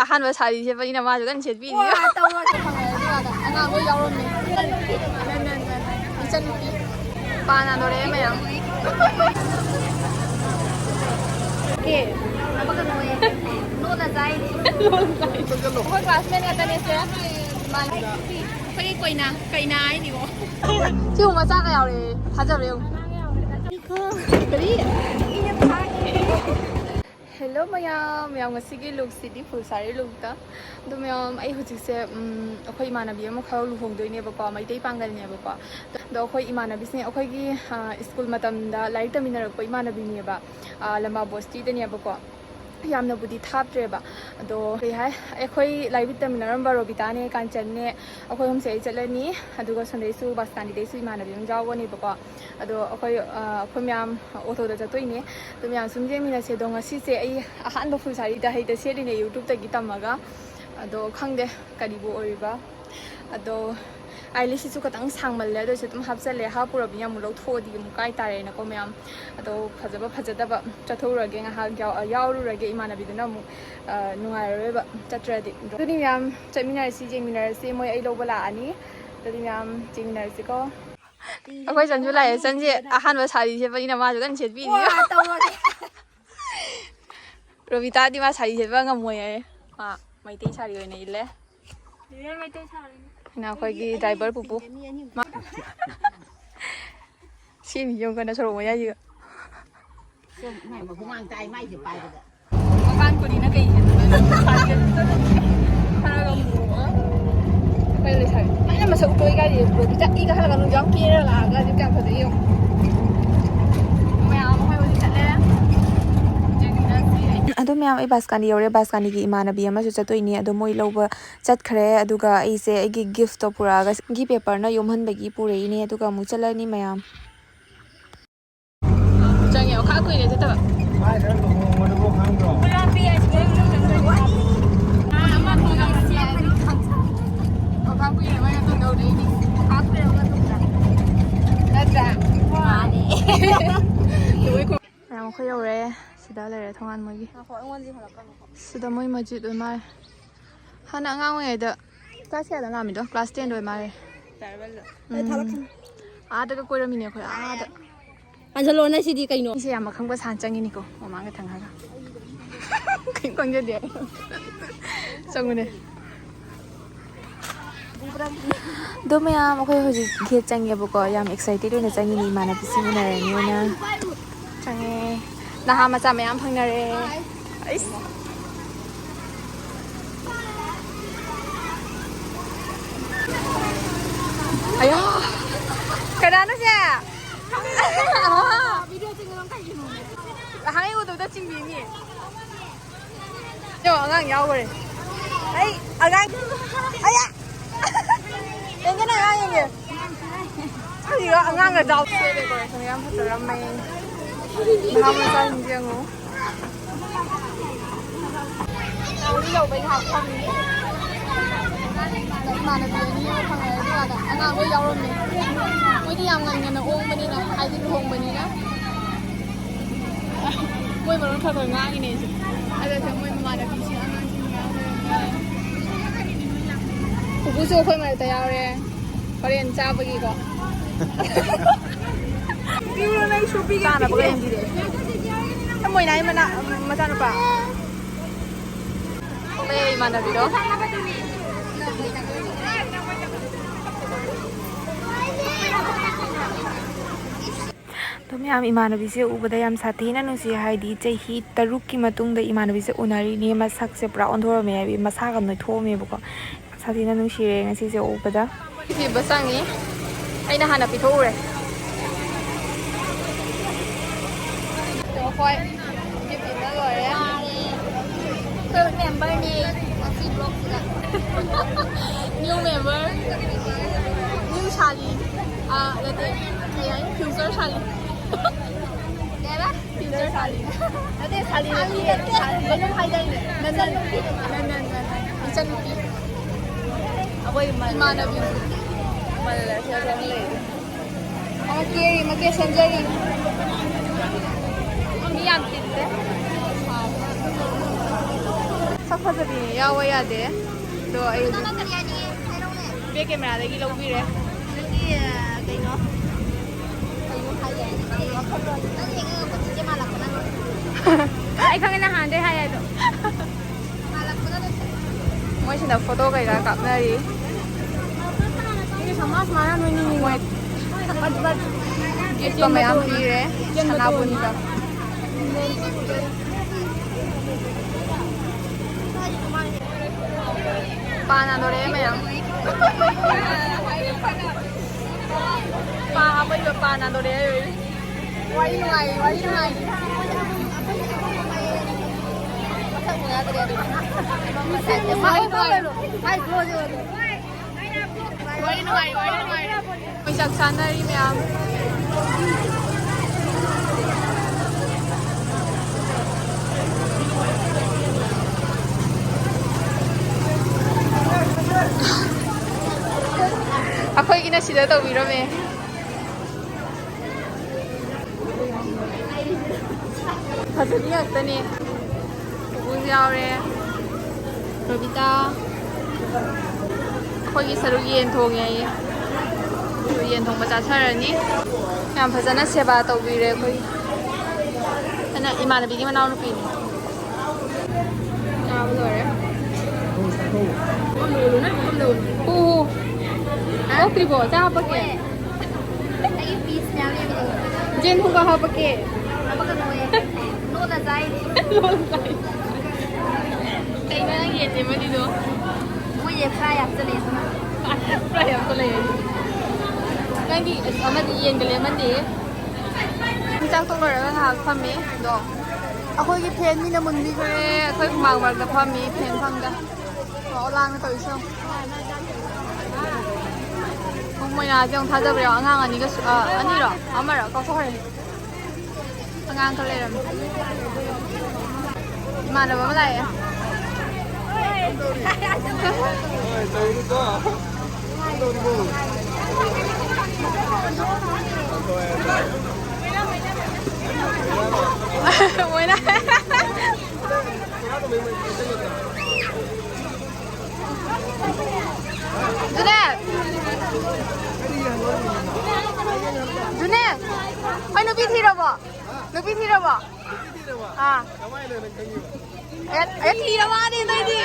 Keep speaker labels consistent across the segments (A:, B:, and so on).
A: ꯑꯍꯥꯟꯕ ꯁꯥꯔꯤ ꯁꯦꯠꯄꯅꯤꯅ ꯃꯥꯁꯨ ꯀꯟꯅ ꯁꯦꯠꯄꯤꯅꯤ ꯑꯉꯥꯡ ꯂꯣꯏ ꯌꯥꯎꯔꯝꯃꯦ ꯏꯆꯟꯅꯨꯄꯤ ꯄꯥꯅꯗꯣꯔꯦ ꯃꯌꯥꯝ ꯑꯩꯈꯣꯏ ꯀ꯭ꯂꯥꯁꯃꯦꯠ ꯉꯥꯛꯇꯅꯦꯁꯦ ꯑꯩꯈꯣꯏꯒꯤ ꯀꯩꯅꯥ ꯍꯥꯏꯅꯤꯀꯣ ꯁꯤꯕꯨ ꯃꯆꯥꯒ ꯌꯥꯎꯔꯦ ꯊꯥꯖꯕ ꯌꯦꯡꯉꯨ ꯀꯔꯤ ꯍꯦꯜꯂꯣ ꯃꯌꯥꯝ ꯉꯁꯤꯒꯤ ꯂꯨꯛꯁꯤꯗꯤ ꯐꯨꯜ ꯁꯥꯔꯤ ꯂꯨꯛꯇ ꯑꯗꯣ ꯃꯌꯥꯝ ꯑꯩ ꯍꯧꯖꯤꯛꯁꯦ ꯑꯩꯈꯣꯏ ꯏꯃꯥꯟꯅꯕꯤ ꯑꯃꯈꯛ ꯂꯨꯍꯣꯡꯗꯣꯏꯅꯦꯕꯀꯣ ꯃꯩꯇꯩ ꯄꯥꯡꯒꯜꯅꯦꯕꯀꯣ ꯑꯗꯣ ꯑꯩꯈꯣꯏ ꯏꯃꯥꯟꯅꯕꯤꯁꯤꯡ ꯑꯩꯈꯣꯏꯒꯤ ꯁ꯭ꯀꯨꯜ ꯃꯇꯝꯗ ꯂꯥꯏꯔꯤꯛ ꯇꯝꯃꯤꯟꯅꯔꯛꯄ ꯏꯃꯥꯟꯅꯕꯤꯅꯦꯕ ꯂꯝꯕꯥ ꯕꯣꯁꯇꯤꯗꯅꯦꯕꯀꯣ ꯌꯥꯝꯅꯕꯨꯗꯤ ꯊꯥꯞꯇ꯭ꯔꯦꯕ ꯑꯗꯣ ꯀꯩ ꯍꯥꯏ ꯑꯩꯈꯣꯏ ꯂꯥꯏꯔꯤꯛ ꯇꯝꯃꯤꯟꯅꯔꯝꯕ ꯔꯣꯕꯤꯇꯥꯅꯦ ꯀꯥꯟꯆꯟꯅꯦ ꯑꯩꯈꯣꯏ ꯑꯍꯨꯝꯁꯦ ꯑꯩ ꯆꯠꯂꯅꯤ ꯑꯗꯨꯒ ꯁꯣꯝꯗꯩꯁꯨ ꯕꯥꯁꯇꯥꯟꯒꯤꯗꯩꯁꯨ ꯏꯃꯥꯟꯅꯕꯤ ꯑꯃ ꯌꯥꯎꯒꯅꯦꯕꯀꯣ ꯑꯗꯣ ꯑꯩꯈꯣꯏ ꯃꯌꯥꯝ ꯑꯣꯇꯣꯗ ꯆꯠꯇꯣꯏꯅꯦ ꯑꯗꯣ ꯃꯌꯥꯝ ꯁꯨꯝ ꯌꯦꯡꯃꯤꯟꯅꯁꯦ ꯑꯗꯣ ꯉꯁꯤꯁꯦ ꯑꯩ ꯑꯍꯥꯟꯕ ꯐꯨꯜ ꯁꯥꯔꯤꯗ ꯍꯩꯇ ꯁꯦꯠꯂꯤꯅꯦ ꯌꯨꯇ꯭ꯌꯨꯕꯇꯒꯤ ꯇꯝꯃꯒ ꯑꯗꯣ ꯈꯪꯗꯦ ꯀꯔꯤꯕꯨ ꯑꯣꯏꯔꯤꯕ ꯑꯗꯣ ꯑꯥꯏꯂꯤꯁꯤꯁꯨ ꯈꯤꯇꯪ ꯁꯥꯡꯃꯜꯂꯦ ꯑꯗꯨꯁꯨ ꯑꯗꯨꯝ ꯍꯥꯞꯆꯜꯂꯦ ꯍꯥꯞꯄꯨꯔꯕꯅꯤꯅ ꯑꯃꯨꯛ ꯂꯧꯊꯣꯛꯑꯗꯤ ꯑꯃꯨꯛ ꯀꯥꯏ ꯇꯥꯔꯦꯅꯀꯣ ꯃꯌꯥꯝ ꯑꯗꯣ ꯐꯖꯕ ꯐꯖꯗꯕ ꯆꯠꯊꯣꯛꯎꯔꯒꯦ ꯉꯥꯏꯍꯥꯛ ꯌꯥꯎꯔꯨꯔꯒꯦ ꯏꯃꯥꯟꯅꯕꯤꯗꯨꯅ ꯑꯃꯨꯛ ꯅꯨꯡꯉꯥꯏꯔꯔꯣꯏꯕ ꯆꯠꯇ꯭ꯔꯗꯤ ꯑꯗꯨꯗꯤ ꯃꯌꯥꯝ ꯆꯠꯃꯤꯟꯅꯔꯁꯤ ꯌꯦꯡꯃꯤꯟꯅꯔꯁꯤ ꯃꯣꯏ ꯑꯩ ꯂꯧꯕ ꯂꯥꯛꯑꯅꯤ ꯑꯗꯨꯗꯤ ꯃꯌꯥꯝ ꯌꯦꯡꯃꯤꯟꯅꯔꯁꯤꯀꯣ ꯑꯩꯈꯣꯏ ꯆꯟꯁꯨ ꯂꯥꯛꯑꯦ ꯆꯟꯁꯦ ꯑꯍꯥꯟꯕ ꯁꯥꯔꯤ ꯁꯦꯠꯄꯅꯤ나 ꯃꯥꯁꯨ ꯀꯟꯅ ꯁꯦꯠꯄꯤꯅꯤ ꯔꯣꯕꯤꯇꯥꯗꯤ ꯃꯥ ꯁꯥꯔꯤ ꯁꯦꯠꯄ ꯉꯝꯃꯣꯏ ꯍꯥꯏ ꯃꯥ ꯃꯩꯇꯩ ꯁꯥꯔꯤ ꯑꯣꯏꯅ ꯏꯜꯂꯦ ꯑꯩꯈꯣꯏꯒꯤ ꯗ꯭ꯔꯥꯏꯚꯔ ꯄꯨꯄꯨ ꯁꯤꯅꯤ ꯌꯦꯡꯉꯨ ꯀꯟꯅ ꯁꯣꯔꯣꯛ ꯃꯌꯥꯏꯁꯤꯒ ꯃꯄꯥꯟ ꯀꯨꯂꯤꯅ ꯀꯩ ꯈꯔꯒ ꯃꯨꯔꯒ ꯑꯩꯈꯣꯏ ꯂꯩꯁꯥꯕꯤ ꯑꯩꯅ ꯃꯁꯛ ꯎꯠꯇꯣꯏ ꯒꯥꯔꯤ ꯔꯣꯕꯤꯇꯥ ꯏꯒ ꯍꯜꯂꯒ ꯅꯨꯡꯁꯨ ꯌꯥꯝ ꯀꯦꯔꯒ ꯂꯥꯛꯑꯒ ꯑꯗꯨ ꯀꯌꯥꯝ ꯐꯖꯩ ꯌꯦꯡꯉꯨ ꯃꯌꯥꯝ ꯑꯩꯈꯣꯏ ꯍꯧꯖꯤꯛ ꯆꯠꯂꯦ ꯑꯗꯣ ꯃꯌꯥꯝ ꯑꯩ ꯕꯥꯁꯀꯥꯅꯤ ꯌꯧꯔꯦ ꯕꯥꯁꯀꯥꯅꯤꯒꯤ ꯏꯃꯥꯟꯅꯕꯤ ꯑꯃꯁꯨ ꯆꯠꯇꯣꯏꯅꯤ ꯑꯗꯣ ꯃꯣꯏ ꯂꯧꯕ ꯆꯠꯈ꯭ꯔꯦ ꯑꯗꯨꯒ ꯑꯩꯁꯦ ꯑꯩꯒꯤ ꯒꯤꯐꯇꯣ ꯄꯨꯔꯛꯑꯒ ꯒꯤ ꯄꯦꯄꯔꯅ ꯌꯣꯝꯍꯟꯕꯒꯤ ꯄꯨꯔꯛꯏꯅꯦ ꯑꯗꯨꯒ ꯑꯃꯨꯛ ꯆꯠꯂꯅꯤ ꯃꯌꯥꯝ ꯆꯪꯉꯦ ꯈꯥ ꯀꯨꯏꯔꯦ ꯆꯠꯇꯕ ꯑꯩꯈꯣꯏ ꯌꯧꯔꯦ ꯁꯤꯗ ꯂꯩꯔꯦ ꯊꯣꯡꯒꯥꯟ ꯃꯣꯏꯒꯤ ꯁꯤꯗ ꯃꯣꯏ ꯃꯁꯖꯤꯠ ꯑꯣꯏ ꯃꯥꯜꯂꯦ ꯍꯥꯟꯅ ꯑꯉꯥꯡ ꯑꯣꯏꯔꯤꯉꯩꯗ ꯀ꯭ꯂꯥꯁ ꯀꯌꯥꯗ ꯂꯥꯛꯑꯝꯃꯤꯗꯣ ꯀ꯭ꯂꯥꯁ 10 ꯑꯣꯏ ꯃꯥꯜꯂꯦ ꯑꯥꯗꯒ ꯀꯣꯏꯔꯝꯃꯤꯅꯦ ꯑꯩꯈꯣꯏ ꯑꯥꯗ
B: ꯑꯟꯖꯜꯂꯣꯅ ꯁꯤꯗꯤ ꯀꯩꯅꯣ
A: ꯁꯤꯁꯦ ꯌꯥꯝ ꯑꯈꯪꯕ ꯁꯥꯟ ꯆꯪꯉꯤꯅꯤꯀꯣ ꯃꯃꯥꯡꯒ ꯊꯪꯉꯒ ꯀꯩꯝ ꯈꯪꯖꯗꯦ ꯆꯪꯉꯨꯅꯦ ꯑꯗꯣ ꯃꯌꯥꯝ ꯑꯩꯈꯣꯏ ꯍꯧꯖꯤꯛ ꯒꯦꯠ ꯆꯪꯉꯦꯕꯀꯣ ꯌꯥꯝ ꯑꯦꯛꯁꯥꯏꯇꯦड ꯑꯣꯏꯅ ꯆꯪꯉꯤꯅꯤ ꯏꯃꯥꯟꯅꯕꯤꯁꯤꯡ ꯎꯅꯔꯅꯤꯅ ꯆꯪꯉꯦ ꯅꯍꯥ ꯃꯆꯥ ꯃꯌꯥꯝ ꯐꯪꯅꯔꯦ ꯑꯩꯁ ꯑꯌꯥ ꯀꯅꯥꯅꯣꯁꯦ ꯍꯥꯡꯉꯩ ꯎꯗꯕꯗ ꯆꯤꯡꯕꯤꯅꯤ ꯑꯉꯥꯡ ꯌꯥꯎꯈ꯭ꯔꯦ ꯑꯩ ꯑꯉꯥꯡ ꯑꯌꯥ ꯌꯦꯡꯒꯦꯅ ꯑꯉꯥꯡ ꯌꯦꯡꯒꯦ ꯑꯉꯥꯡꯒ ꯗꯥꯎꯁꯦ ꯗꯦꯀꯣꯔꯦꯁꯟ ꯌꯥꯝ ꯐꯖꯔꯝꯃꯦ ꯅꯍꯥ ꯃꯆꯥꯁꯤꯡꯁꯦ ꯌꯦꯡꯉꯨ ꯌꯧꯕꯩ ꯉꯥꯏꯍꯥꯛ ꯐꯝꯃꯤ ꯏꯃꯥꯟꯅꯕꯤ ꯑꯅꯤ ꯑꯃ ꯐꯪꯉꯦ ꯑꯗꯨꯀꯥꯟꯗ ꯑꯉꯥꯡ ꯂꯣꯏ ꯌꯥꯎꯔꯝꯃꯦ ꯃꯣꯏꯗꯤ ꯌꯥꯝ ꯉꯟꯅ ꯍꯣꯡꯕꯅꯤꯅ ꯍꯥꯏꯗꯤ ꯂꯨꯍꯣꯡꯕꯅꯤꯅ ꯃꯣꯏ ꯃꯔꯣꯟ ꯈꯔ ꯈꯔ ꯉꯥꯡꯉꯤꯅꯦ ꯑꯩꯁꯦ ꯑꯗꯨꯗ ꯃꯣꯏ ꯃꯃꯥꯟꯅꯕꯤꯁꯤꯡ ꯑꯉꯥꯡꯁꯤꯡ ꯌꯥꯎꯔꯦ ꯄꯨꯄꯨꯁꯨ ꯑꯩꯈꯣই ꯃꯔꯛꯇ ꯌꯥꯎꯔꯦ ꯍꯣꯔꯦꯟ ꯆꯥꯕꯒꯤꯀꯣ ꯆꯥꯅꯕꯒ ꯌꯦꯡꯕꯤꯔꯛꯑꯦ ꯃꯣꯏꯅꯥꯏ ꯃꯆꯥꯅꯨꯄꯥ ꯊꯣꯛꯂꯛꯑꯦ ꯏꯃꯥꯟꯅꯕꯤꯗꯣ ꯑꯗꯣ ꯃꯌꯥꯝ ꯏꯃꯥꯟꯅꯕꯤꯁꯦ ꯎꯕꯗ ꯌꯥꯝ ꯁꯥꯊꯤꯅ ꯅꯨꯡꯁꯤ ꯍꯥꯏꯗꯤ ꯆꯍꯤ 3ꯀꯤ ꯃꯇꯨꯡꯗ ꯏꯃꯥꯟꯅꯕꯤꯁꯦ ꯎꯅꯔꯤꯅꯦ ꯃꯁꯛꯁꯦ ꯄꯨꯔꯥ ꯑꯣꯟꯊꯣꯔꯝꯃꯦ ꯍꯥꯏꯕꯗꯤ ꯃꯁꯥꯒ ꯅꯣꯏꯊꯣꯛꯑꯝꯃꯦꯕꯀꯣ ꯌꯥꯝ ꯁꯥꯊꯤꯅ ꯅꯨꯡꯁꯤꯔꯦ ꯉꯁꯤꯁꯦ ꯎꯕꯗ ꯊꯤꯕ ꯆꯪꯉꯤ ꯑꯩꯅ ꯍꯥꯟꯅ ꯄꯤꯊꯣꯛꯎꯔꯦ ꯍꯣꯏ ꯒꯤꯐ ꯂꯣꯏꯔꯦ ꯑꯩꯈꯣꯏ ꯃꯦꯝꯕꯔꯅꯤ ꯉꯁꯤ ꯕ꯭ꯂꯣꯛꯁꯤꯗ ꯅ꯭ꯌꯨ ꯃꯦꯝꯕꯔ ꯅ꯭ꯌू ꯁꯥꯂꯤ ꯅꯠꯇꯦ ꯀꯩ ꯍꯥꯏꯅꯤ ꯐ꯭ꯌꯨꯆꯔ ꯁꯥꯂꯤ ꯐ꯭ꯌꯨꯆꯔ ꯁꯥꯂꯤ ꯅꯠꯇꯦ ꯁꯥꯂꯤ ꯅꯠꯇꯦ ꯀꯩꯅꯣꯝ ꯍꯥꯏꯗꯥꯏꯅꯦ ꯅꯟ ꯏꯆꯟꯅꯨꯄꯤ ꯑꯩꯈꯣꯏ ꯏꯃꯥꯟꯅꯕꯤ ꯃꯜꯂꯁꯦ ꯂꯩꯔꯦ ꯃꯀꯦ ꯁꯦꯝꯖꯔꯤ ꯃꯤ ꯌꯥꯝ ꯇꯤꯜꯂꯦ ꯃꯁꯛ ꯐꯖꯕꯤꯅꯦ ꯌꯥꯎꯕ ꯌꯥꯗꯦ ꯑꯗꯣ ꯑꯩ ꯕꯦꯛ ꯀꯦꯃꯦꯔꯥꯗꯒꯤ ꯂꯧꯕꯤꯔꯦ
B: ꯑꯩ ꯈꯪꯉꯦ ꯅꯍꯥꯟꯗꯩ ꯍꯥꯏ ꯑꯗꯣ
A: ꯃꯣꯏꯁꯤꯅ ꯐꯣꯇꯣ ꯀꯩꯀꯥ ꯀꯥꯞꯅꯔꯤ ꯃꯣꯏ ꯒꯤꯐꯇꯣ ꯃꯌꯥꯝ ꯄꯤꯔꯦ ꯁꯅꯥꯕꯨꯟꯒ ꯄꯥꯅꯗꯣꯔꯦ ꯃꯌꯥꯝ ꯄꯥꯕꯩꯗꯣ ꯄꯥꯅꯗꯣꯔꯦ ꯋꯥꯔꯤ ꯅꯨꯡꯉꯥꯏ ꯋꯥꯔꯤ ꯅꯨꯡꯉꯥꯏ ꯋꯥꯔꯤ ꯅꯨꯡꯉꯥꯏ ꯃꯣꯏ ꯆꯥꯛ ꯆꯥꯅꯔꯤ ꯃꯌꯥꯝ ꯑꯩꯈꯣꯏꯒꯤꯅ ꯁꯤꯗ ꯇꯧꯕꯤꯔꯝꯃꯦ ꯐꯖꯕꯤ ꯉꯥꯛꯇꯅꯦ ꯎꯕꯨꯡ ꯌꯥꯎꯔꯦ ꯔꯣꯕꯤꯇꯥ ꯑꯩꯈꯣꯏꯒꯤ ꯁꯔꯨꯛ ꯌꯦꯟ ꯊꯣꯡꯉꯦ ꯑꯩ ꯌꯦꯟ ꯊꯣꯡꯕ ꯆꯥꯊꯔꯅꯤ ꯌꯥꯝ ꯐꯖꯅ ꯁꯦꯕꯥ ꯇꯧꯕꯤꯔꯦ ꯑꯩꯈꯣꯏ ꯑꯩꯅ ꯏꯃꯥꯟꯅꯕꯤꯒꯤ ꯃꯅꯥꯎꯅꯨꯄꯤꯅꯤ ꯆꯥꯕ ꯂꯣꯏꯔꯦ ꯍꯥꯎꯇ꯭ꯔꯤꯕꯣ ꯆꯥ ꯍꯥꯞꯄꯛꯀꯦ ꯖꯦꯟ ꯊꯣꯡꯕ ꯍꯥꯞꯄꯛꯀꯦ ꯀꯩꯅꯣ ꯅꯪ ꯌꯦꯟ ꯁꯦꯝꯃꯗꯤꯗꯣ
B: ꯐ꯭ꯔꯥꯏ ꯍꯥꯞꯆꯜꯂꯦ
A: ꯐ꯭ꯔꯥꯏ ꯍꯥꯞꯆꯜꯂꯦ ꯅꯪꯗꯤ ꯑꯃꯗꯤ ꯌꯦꯟꯒ ꯂꯦꯝꯃꯟꯗꯦ ꯆꯥꯛ ꯇꯣꯛ ꯂꯣꯏꯔꯒ ꯉꯥꯏꯍꯥꯛ ꯐꯝꯃꯤ ꯑꯗꯣ ꯑꯩꯈꯣꯏꯒꯤ ꯐꯦꯟ ꯃꯤꯅ ꯃꯨꯟꯕꯤꯈ꯭ꯔꯦ ꯑꯩꯈꯣꯏ ꯍꯨꯃꯥꯡ ꯃꯔꯛꯇ ꯐꯝꯃꯤ ꯐꯦꯟ ꯐꯪꯗ ꯂꯥꯛꯑꯣ ꯂꯥꯡꯅ ꯇꯧꯔꯤꯁꯦ ꯄꯨꯡ ꯃꯣꯏꯅꯥꯁꯦ ꯑꯃꯨꯛ ꯊꯥꯖꯕ ꯌꯥꯎ ꯑꯉꯥꯡ ꯑꯅꯤꯒꯁꯨ ꯑꯅꯤꯔꯣ ꯑꯃꯔꯣ ꯀꯥꯎꯊꯣꯛꯈ꯭ꯔꯦ ꯑꯉꯥꯡ ꯈꯔ ꯂꯩꯔꯝꯃꯦ 이만한 거 나요. Buena. Junet. Junet. Ay nubi thira ba? Nubi thira ba? Ah. Ay thira ba ni dai di.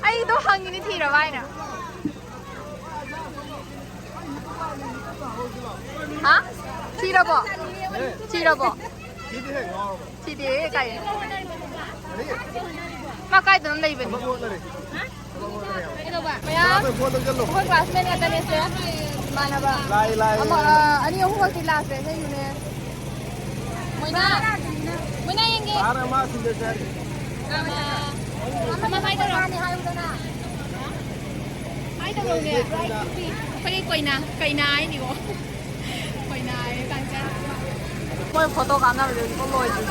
A: Ay do hangi ni thira ba ina. Ha? Thira ba? Thira ba? Thidi kai. Ma kai dum lai bani. Maya, kau classmate kata ni saya, mana ba? Ani aku waktu kelas saya ni. Mana yang ni? Sama hai tu orang. Hai tu orang ni. Kau koi na ini ko. Koi na ini kan cak. Kau foto kamera beli kau loy je.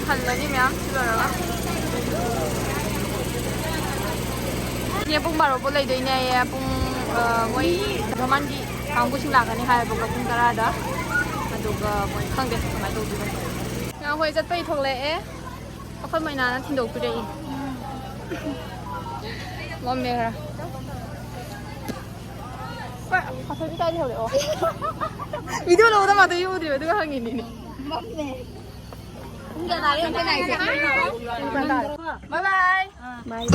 A: Hal lagi macam sebab pung baru boleh doi ni ya pung moi zaman di kampus laga ni hai buka pung karada aduh moi kang deh mai tu tu yang hoi jat pai thok le apa mai na thindok pi dei lom me kara pa pasal di tai le o video lo da ma tu yu dio tu hang ni ni mom me enggak lari ke nai se bye bye bye bye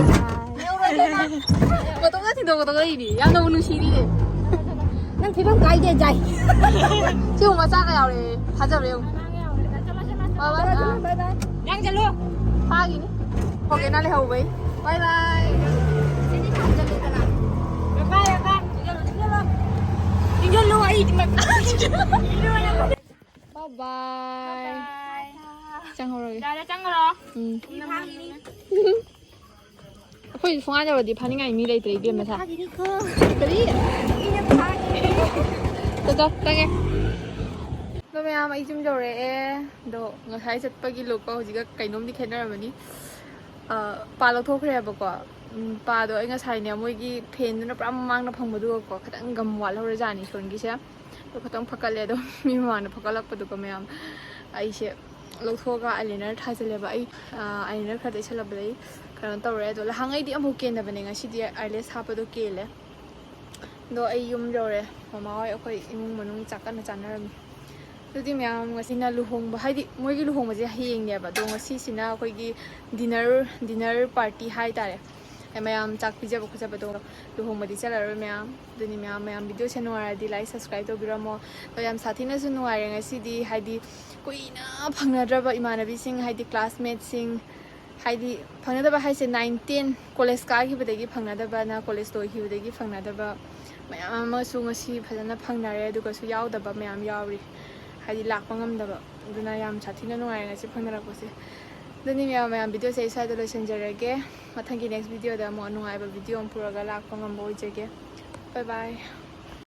A: Betul kan tidak betul ini, yang nak bunuh siri deh.
B: Nang film kai je jai.
A: Cuma masak kaya le, hajar le. Bye bye.
B: Yang jalu.
A: Pagi ni. Oke nanti hau bye. Bye bye.
B: Sini tak jalu kana. Ya kan. Tinggal lu ai di mak.
A: Bye bye. Cang horo.
B: Dah cang horo.
A: ꯑꯩꯈꯣꯏ ꯁꯨꯡꯉꯥꯏꯗꯕꯗꯤ ꯐꯥꯅꯤꯡꯉꯥꯏ ꯃꯤ ꯂꯩꯇ꯭ꯔꯦ ꯏꯕꯦꯝ ꯃꯁꯥ ꯀꯔꯤ ꯇꯪꯉꯦ ꯑꯗꯣ ꯃꯌꯥꯝ ꯑꯩ ꯁꯨꯝ ꯌꯧꯔꯛꯑꯦ ꯑꯗꯣ ꯉꯁꯥꯏ ꯆꯠꯄꯒꯤ ꯂꯨꯛꯀ ꯍꯧꯖꯤꯛꯀ ꯀꯩꯅꯣꯝꯗꯤ ꯈꯦꯠꯅꯔꯝꯃꯅꯤ ꯄꯥ ꯂꯧꯊꯣꯛꯈ꯭ꯔꯦꯕꯀꯣ ꯄꯥꯗꯣ ꯑꯩ ꯉꯁꯥꯏꯅꯦ ꯃꯣꯏꯒꯤ ꯐꯦꯟꯗꯨꯅ ꯄꯨꯔꯥ ꯃꯃꯥꯡꯗ ꯐꯪꯕꯗꯨꯒꯀꯣ ꯈꯤꯇꯪ ꯒꯝ ꯋꯥꯠꯍꯧꯔꯖꯥꯠꯅꯤ ꯁꯣꯟꯒꯤꯁꯦ ꯑꯗꯣ ꯈꯤꯇꯪ ꯐꯒꯠꯂꯦ ꯑꯗꯣ ꯃꯤ ꯃꯃꯥꯡꯗ ꯐꯒꯠꯂꯛꯄꯗꯨꯒ ꯃꯌꯥꯝ ꯑꯩꯁꯦ ꯂꯧꯊꯣꯛꯑꯒ ꯑꯥꯏꯂꯥꯏꯅꯔ ꯊꯥꯖꯤꯜꯂꯦꯕ ꯑꯩ ꯑꯥꯏꯂꯥꯏꯅꯔ ꯈꯔ ꯇꯩꯁꯜꯂꯛꯄꯗꯩ ꯀꯩꯅꯣ ꯇꯧꯔꯦ ꯑꯗꯣ ꯂꯍꯥꯡꯉꯩꯗꯤ ꯑꯃꯨꯛ ꯀꯦꯟꯗꯕꯅꯦ ꯉꯁꯤꯗꯤ ꯑꯥꯏꯂꯦꯁ ꯍꯥꯞꯄꯗꯣ ꯀꯦꯜꯂꯦ ꯑꯗꯣ ꯑꯩ ꯌꯨꯝ ꯌꯧꯔꯦ ꯃꯃꯥ ꯍꯣꯏ ꯑꯩꯈꯣꯏ ꯏꯃꯨꯡ ꯃꯅꯨꯡ ꯆꯥꯛ ꯀꯟꯅ ꯆꯥꯅꯔꯝꯃꯤ ꯑꯗꯨꯗꯤ ꯃꯌꯥꯝ ꯉꯁꯤꯅ ꯂꯨꯍꯣꯡꯕ ꯍꯥꯏꯗꯤ ꯃꯣꯏꯒꯤ ꯂꯨꯍꯣꯡꯕꯁꯦ ꯍꯌꯦꯡꯅꯦꯕ ꯑꯗꯣ ꯉꯁꯤꯁꯤꯅ ꯑꯩꯈꯣꯏꯒꯤ ꯗꯤꯅꯔ ꯄꯥꯔꯇꯤ ꯍꯥꯏꯇꯥꯔꯦ ꯃꯌꯥꯝ ꯆꯥꯛ ꯄꯤꯖꯕ ꯈꯣꯠꯆꯕꯗꯣ ꯂꯨꯍꯣꯡꯕꯗꯤ ꯆꯠꯂꯔꯣꯏ ꯃꯌꯥꯝ ꯑꯗꯨꯅꯤ ꯃꯌꯥꯝ ꯚꯤꯗꯤꯑꯣꯁꯦ ꯅꯨꯡꯉꯥꯏꯔꯗꯤ ꯂꯥꯏꯛ ꯁꯕꯁꯀ꯭ꯔꯥꯏꯕ ꯇꯧꯕꯤꯔꯝꯃꯣ ꯑꯗꯣ ꯌꯥꯝ ꯁꯥꯊꯤꯅꯁꯨ ꯅꯨꯡꯉꯥꯏꯔꯦ ꯉꯁꯤꯗꯤ ꯍꯥꯏꯗꯤ ꯀꯨꯏꯅ ꯐꯪꯅꯗ꯭ꯔꯕ ꯏꯃꯥꯟꯅꯕꯤꯁꯤꯡ ꯍꯥꯏꯗꯤ ꯀ꯭ꯂꯥꯁꯃꯦꯠꯁꯤꯡ ꯍꯥꯏꯗꯤ ꯐꯪꯅꯗꯕ ꯍꯥꯏꯁꯦ 9, 10 ꯀꯣꯂꯦꯖ ꯀꯥꯈꯤꯕꯗꯒꯤ ꯐꯪꯅꯗꯕꯅ ꯀꯣꯂꯦꯖ ꯂꯣꯏꯈꯤꯕꯗꯒꯤ ꯐꯪꯅꯗꯕ ꯃꯌꯥꯝ ꯑꯃꯁꯨꯉꯁꯤ ꯐꯖꯅ ꯐꯪꯅꯔꯦ ꯑꯗꯨꯒꯁꯨ ꯌꯥꯎꯗꯕ ꯃꯌꯥꯝ ꯌꯥꯎꯔꯤ ꯍꯥꯏꯗꯤ ꯂꯥꯛꯄ ꯉꯝꯗꯕ ꯑꯗꯨꯅ ꯌꯥꯝ ꯁꯥꯊꯤꯅ ꯅꯨꯡꯉꯥꯏꯔꯦ ꯉꯁꯤ ꯐꯪꯅꯔꯛꯄꯁꯦ ꯑꯗꯨꯅꯤ ꯃꯌꯥꯝ ꯚꯤꯗꯤꯑꯣꯁꯦ ꯑꯩ ꯁ꯭ꯋꯥꯏꯗ ꯂꯣꯏꯁꯤꯟꯖꯔꯒꯦ ꯃꯊꯪꯒꯤ ꯅꯦꯛꯁ ꯚꯤꯗꯤꯑꯣꯗ ꯑꯃꯨꯛ ꯅꯨꯡꯉꯥꯏꯕ ꯚꯤꯗꯤꯑꯣ ꯑꯃ ꯄꯨꯔꯒ ꯂꯥꯛꯄ ꯉꯝꯕ ꯑꯣꯏꯖꯒꯦ ꯕꯥꯏ ꯕꯥꯏ